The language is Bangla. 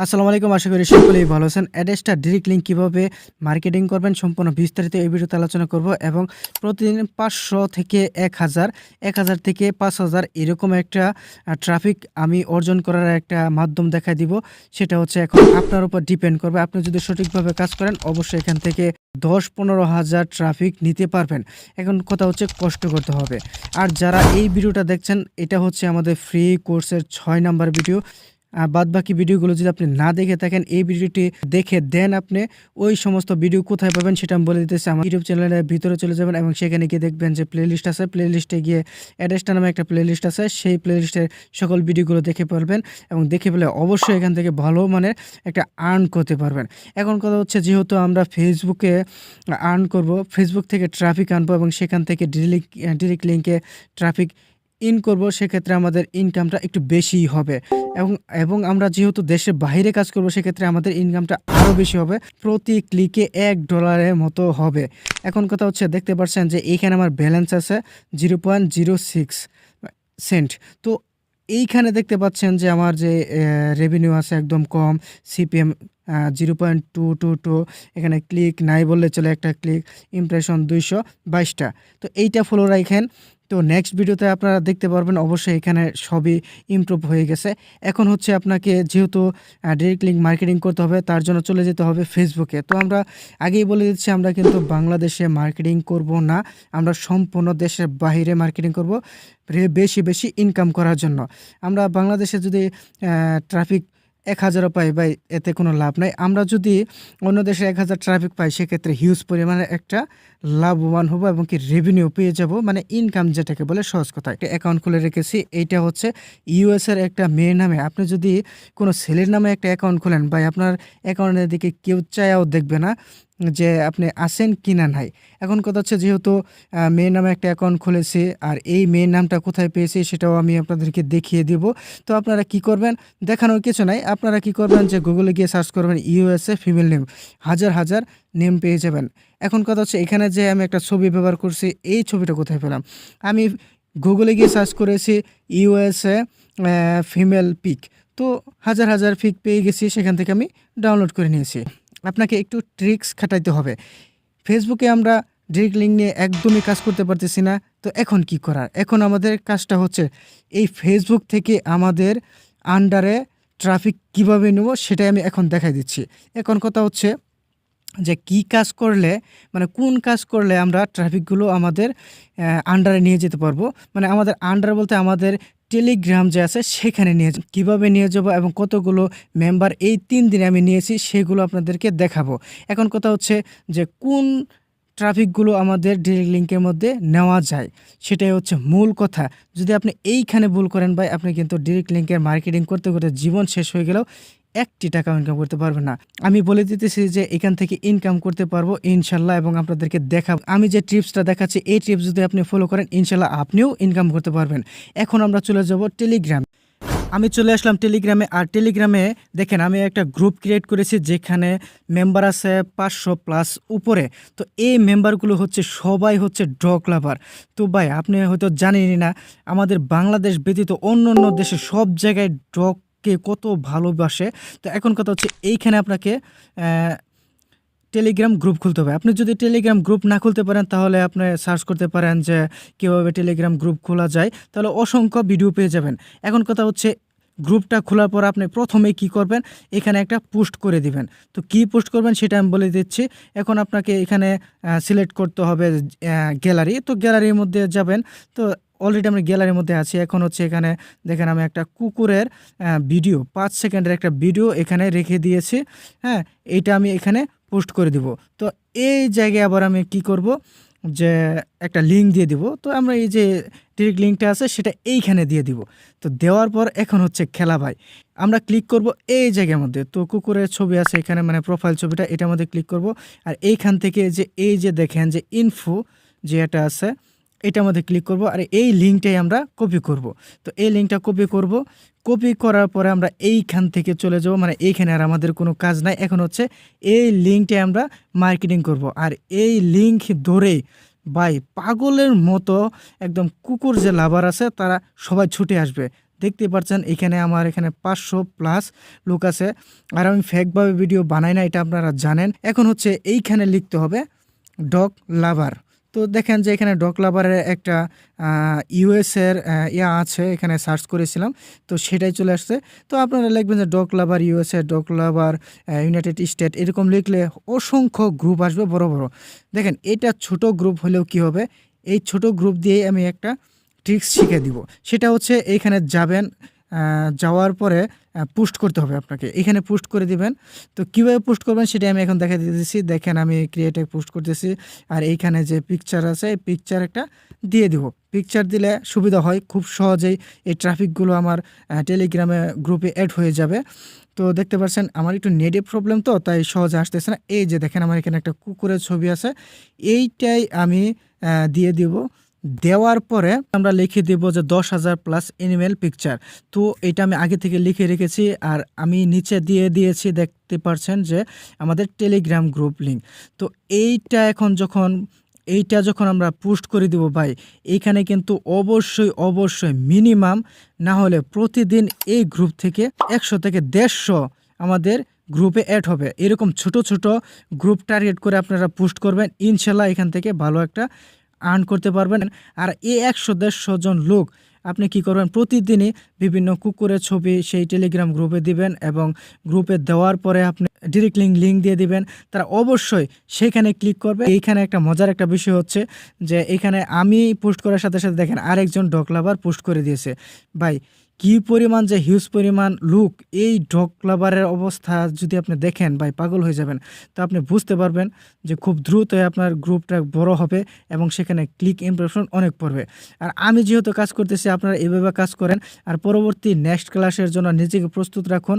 আসসালামু আলাইকুম। আশা করি সকলেই ভালো আছেন। অ্যাড্রেসটা ডিরেক্ট লিঙ্ক কিভাবে মার্কেটিং করবেন সম্পূর্ণ বিস্তারিত এই ভিডিওতে আলোচনা করব এবং প্রতিদিন ৫০০ থেকে ১,০০০, ১,০০০ থেকে ৫,০০০ এরকম একটা ট্রাফিক আমি অর্জন করার একটা মাধ্যম দেখায় দিব। সেটা হচ্ছে এখন আপনার উপর ডিপেন্ড করবে। আপনি যদি সঠিকভাবে কাজ করেন অবশ্যই এখান থেকে ১০-১৫,০০০ ট্রাফিক নিতে পারবেন। এখন কথা হচ্ছে কষ্ট করতে হবে। আর যারা এই ভিডিওটা দেখছেন এটা হচ্ছে আমাদের ফ্রি কোর্সের ৬ নাম্বার ভিডিও। বাদবাকি ভিডিওগুলো যদি আপনি না দেখে থাকেন এই ভিডিওটি দেখে দেন আপনি ওই সমস্ত ভিডিও কোথায় পাবেন সেটা আমি বলে দিতেছি। আমার ইউটিউব চ্যানেলের ভিতরে চলে যাবেন এবং সেখানে গিয়ে দেখবেন যে প্লেলিস্ট আছে। প্লেলিস্টে গিয়ে অ্যাড্রেসটা নামে একটা প্লেলিস্ট আছে। সেই প্লেলিস্টের সকল ভিডিওগুলো দেখে পারবেন এবং দেখে পেলে অবশ্যই এখান থেকে ভালো মানের একটা আর্ন করতে পারবেন। এখন কথা হচ্ছে যেহেতু আমরা ফেসবুকে আর্ন করব, ফেসবুক থেকে ট্রাফিক আনবো এবং সেখান থেকে ডিরেক্ট লিঙ্কে ট্রাফিক করব, সেক্ষেত্রে আমাদের ইনকামটা একটু বেশিই হবে এবং এবং আমরা যেহেতু দেশের বাইরে কাজ করব সেক্ষেত্রে আমাদের ইনকামটা আরও বেশি হবে। প্রতি ক্লিকে $1 মতো হবে। এখন কথা হচ্ছে দেখতে পাচ্ছেন যে এইখানে আমার ব্যালেন্স আছে 0.06 সেন্ট। তো এইখানে দেখতে পাচ্ছেন যে আমার যে রেভিনিউ আছে একদম কম, সিপিএম 0.222। এখানে ক্লিক নাই বললে চলে, একটা ক্লিক, ইমপ্রেশন 222টা। তো এইটা ফলো রাখেন। তো নেক্সট ভিডিওতে আপনারা দেখতে পারবেন অবশ্যই এখানে সবই ইমপ্রুভ হয়ে গেছে। এখন হচ্ছে আপনাকে যেহেতু ডিরেক্ট লিঙ্ক মার্কেটিং করতে হবে তার জন্য চলে যেতে হবে ফেসবুকে। তো আমরা আগেই বলে দিচ্ছি আমরা কিন্তু বাংলাদেশে মার্কেটিং করব না, আমরা সম্পূর্ণ দেশের বাইরে মার্কেটিং করব বেশি ইনকাম করার জন্য। আমরা বাংলাদেশে যদি ট্রাফিক ১,০০০ও পাই ভাই এতে কোনো লাভ নাই। আমরা যদি অন্য দেশে ১,০০০ ট্রাফিক পাই সেক্ষেত্রে হিউজ পরিমাণে একটা লাভবান হবো এবং কি রেভিনিউ পেয়ে যাব, মানে ইনকাম যেটাকে বলে সহজ কথায়। একটা অ্যাকাউন্ট খুলে রেখেছি, এইটা হচ্ছে ইউএসের একটা মেয়ের নামে। আপনি যদি কোনো ছেলের নামে একটা অ্যাকাউন্ট খোলেন ভাই আপনার অ্যাকাউন্টের দিকে কেউ চায়াও দেখবে না যে আপনি আছেন কি না নাই। এখন কথা হচ্ছে যেহেতু মেয়ের নামে একটা অ্যাকাউন্ট খুলেছি আর এই মেয়ের নামটা কোথায় পেয়েছি সেটাও আমি আপনাদেরকে দেখিয়ে দিব। তো আপনারা কি করবেন, দেখানোর কিছু নাই, আপনারা কি করবেন যে গুগলে গিয়ে সার্চ করবেন ইউএসএ ফিমেল নেম, হাজার নেম পেয়ে যাবেন। এখন কথা হচ্ছে এখানে যে আমি একটা ছবি ব্যবহার করছি, এই ছবিটা কোথায় পেলাম, আমি গুগলে গিয়ে সার্চ করেছি ইউএসএ ফিমেল পিক। তো হাজার পিক পেয়ে গেছি, সেখান থেকে আমি ডাউনলোড করে নিয়েছি। আপনাকে একটু ট্রিক্স খাটাইতে হবে। ফেসবুকে আমরা ডিরেক্ট লিঙ্ক নিয়ে একদমই কাজ করতে পারতেছি না। তো এখন কি করার, এখন আমাদের কাজটা হচ্ছে এই ফেসবুক থেকে আমাদের আন্ডারে ট্রাফিক কিভাবে নেব সেটাই আমি এখন দেখাই দিচ্ছি। এখন কথা হচ্ছে যে কি কাজ করলে, মানে কোন কাজ করলে আমরা ট্রাফিকগুলো আমাদের আন্ডারে নিয়ে যেতে পারবো, মানে আমাদের আন্ডার বলতে আমাদের টেলিগ্রাম যে আছে সেখানে কীভাবে নিয়ে যাবো এবং কতগুলো মেম্বার এই 3 দিনে আমি নিয়েছি সেগুলো আপনাদেরকে দেখাবো। এখন কথা হচ্ছে যে কোন ট্রাফিকগুলো আমাদের ডিরেক্ট লিঙ্কের মধ্যে নেওয়া যায় সেটাই হচ্ছে মূল কথা। যদি আপনি এইখানে ভুল করেন ভাই আপনি কিন্তু ডিরেক্ট লিঙ্কের মার্কেটিং করতে করতে জীবন শেষ হয়ে গেলেও একটি টাকা ইনকাম করতে পারবেন না। আমি বলে দিতেছি যে এখান থেকে ইনকাম করতে পারবো ইনশাল্লাহ এবং আপনাদেরকে দেখাবো। আমি যে টিপসটা দেখাচ্ছি এই টিপস যদি আপনি ফলো করেন ইনশাল্লাহ আপনিও ইনকাম করতে পারবেন। এখন আমরা চলে যাব টেলিগ্রাম। আমি চলে আসলাম টেলিগ্রামে। আর টেলিগ্রামে দেখেন আমি একটা গ্রুপ ক্রিয়েট করেছি যেখানে মেম্বার আছে 500+ উপরে। তো এই মেম্বারগুলো হচ্ছে সবাই হচ্ছে ডগ লাভার। তো ভাই আপনি হয়তো জানেনই না আমাদের বাংলাদেশ ব্যতীত অন্য দেশে সব জায়গায় ডগকে কত ভালোবাসে। তো এখন কথা হচ্ছে এইখানে আপনাকে টেলিগ্রাম গ্রুপ খুলতে হবে। আপনি যদি টেলিগ্রাম গ্রুপ না খুলতে পারেন তাহলে আপনি সার্চ করতে পারেন যে কীভাবে টেলিগ্রাম গ্রুপ খোলা যায়, তাহলে অসংখ্য ভিডিও পেয়ে যাবেন। এখন কথা হচ্ছে গ্রুপটা খোলার পর আপনি প্রথমেই কি করবেন, এখানে একটা পোস্ট করে দিবেন। তো কি পোস্ট করবেন সেটা আমি বলে দিচ্ছি। এখন আপনাকে এখানে সিলেক্ট করতে হবে গ্যালারি। তো গ্যালারির মধ্যে যাবেন। তো অলরেডি আমি গ্যালারির মধ্যে আছি। এখন হচ্ছে এখানে দেখেন আমি একটা কুকুরের ভিডিও 5 সেকেন্ডের একটা ভিডিও এখানে রেখে দিয়েছি। হ্যাঁ, এইটা আমি এখানে পোস্ট করে দিব। তো এই জায়গায় আবার আমি কি করব যে একটা লিঙ্ক দিয়ে দিব। তো আমরা এই যে ডিরেক্ট লিঙ্কটা আছে সেটা এইখানে দিয়ে দিব। তো দেওয়ার পর এখন হচ্ছে খেলা ভাই, আমরা ক্লিক করব এই জায়গার মধ্যে। তো কুকুরের ছবি আছে এখানে, মানে প্রোফাইল ছবিটা, এটার মধ্যে ক্লিক করব। আর এইখান থেকে যে এই যে দেখেন যে ইনফো যে এটা আছে এটার মধ্যে ক্লিক করব আর এই লিঙ্কটাই আমরা কপি করব। তো এই লিঙ্কটা কপি করব। কপি করার পরে আমরা এইখান থেকে চলে যাব, মানে এইখানে আর আমাদের কোনো কাজ নাই। এখন হচ্ছে এই লিঙ্কটাই আমরা মার্কেটিং করব। আর এই লিঙ্ক ধরেই ভাই পাগলের মতো একদম কুকুর যে লাভার আছে তারা সবাই ছুটে আসবে। দেখতে পাচ্ছেন এখানে আমার এখানে 500+ লোক আছে। আর আমি ফেকভাবে ভিডিও বানাই না, এটা আপনারা জানেন। এখন হচ্ছে এইখানে লিখতে হবে ডগ লাভার। তো দেখেন যে এখানে ডগ লাভারের একটা ইউএসের আছে, এখানে সার্চ করেছিলাম, তো সেটাই চলে আসছে। তো আপনারা লিখবেন যে ডগ লাভার ইউএসএ, ডগ লাভার ইউনাইটেড স্টেট, এরকম লিখলে অসংখ্য গ্রুপ আসবে বড় বড়। দেখেন এটা ছোট গ্রুপ হলেও কি হবে, এই ছোট গ্রুপ দিয়েই আমি একটা ট্রিক্স শিখে দিব। সেটা হচ্ছে এইখানে যাবেন, যাওয়ার পরে পোস্ট করতে হবে আপনাকে, এখানে পোস্ট করে দিবেন। তো কীভাবে পোস্ট করবেন সেটা আমি এখন দেখা দিতেছি। দেখেন আমি ক্রিয়েটে পোস্ট করতেছি, আর এইখানে যে পিকচার আছে এই পিকচার একটা দিয়ে দিব। পিকচার দিলে সুবিধা হয়, খুব সহজেই এই ট্রাফিকগুলো আমার টেলিগ্রামে গ্রুপে অ্যাড হয়ে যাবে। তো দেখতে পাচ্ছেন আমার একটু নেটের প্রবলেম, তো তাই সহজে আসতেছে না। এই যে দেখেন আমার এখানে একটা কুকুরের ছবি আছে, এইটাই আমি দিয়ে দিব। দেওয়ার পরে আমরা লিখে দেব যে 10,000+ অ্যানিমেল পিকচার। তো এটা আমি আগে থেকে লিখে রেখেছি, আর আমি নিচে দিয়ে দিয়েছি, দেখতে পাচ্ছেন যে আমাদের টেলিগ্রাম গ্রুপ লিঙ্ক। তো এইটা যখন আমরা পোস্ট করে দিব ভাই, এইখানে কিন্তু অবশ্যই মিনিমাম না হলে প্রতিদিন এই গ্রুপ থেকে 100 থেকে 150 আমাদের গ্রুপে অ্যাড হবে। এরকম ছোট ছোট গ্রুপ টার্গেট করে আপনারা পোস্ট করবেন, ইনশাল্লাহ এখান থেকে ভালো একটা আর্ন করতে পারবেন। আর এই 100-150 জন লোক আপনি কি করবেন, প্রতিদিনই বিভিন্ন কুকুরের ছবি সেই টেলিগ্রাম গ্রুপে দিবেন, এবং গ্রুপে দেওয়ার পরে আপনি ডিরেক্ট লিঙ্ক দিয়ে দিবেন। তারা অবশ্যই সেখানে ক্লিক করবে। এইখানে একটা মজার একটা বিষয় হচ্ছে যে এখানে আমি পোস্ট করার সাথে সাথে দেখেন আরেকজন ডগ লাভার পোস্ট করে দিয়েছে। ভাই কি পরিমাণ যে হিউজ পরিমাণ লোক, এই ডগ লাভারের অবস্থা যদি আপনি দেখেন ভাই পাগল হয়ে যাবেন। তো আপনি বুঝতে পারবেন যে খুব দ্রুতই আপনার গ্রুপটা বড় হবে, এবং সেখানে ক্লিক ইমপ্রেশন অনেক পড়বে। আর আমি যেহেতু কাজ করতেছি, আপনারা এভাবে কাজ করেন। আর পরবর্তী নেক্সট ক্লাসের জন্য নিজেকে প্রস্তুত রাখুন।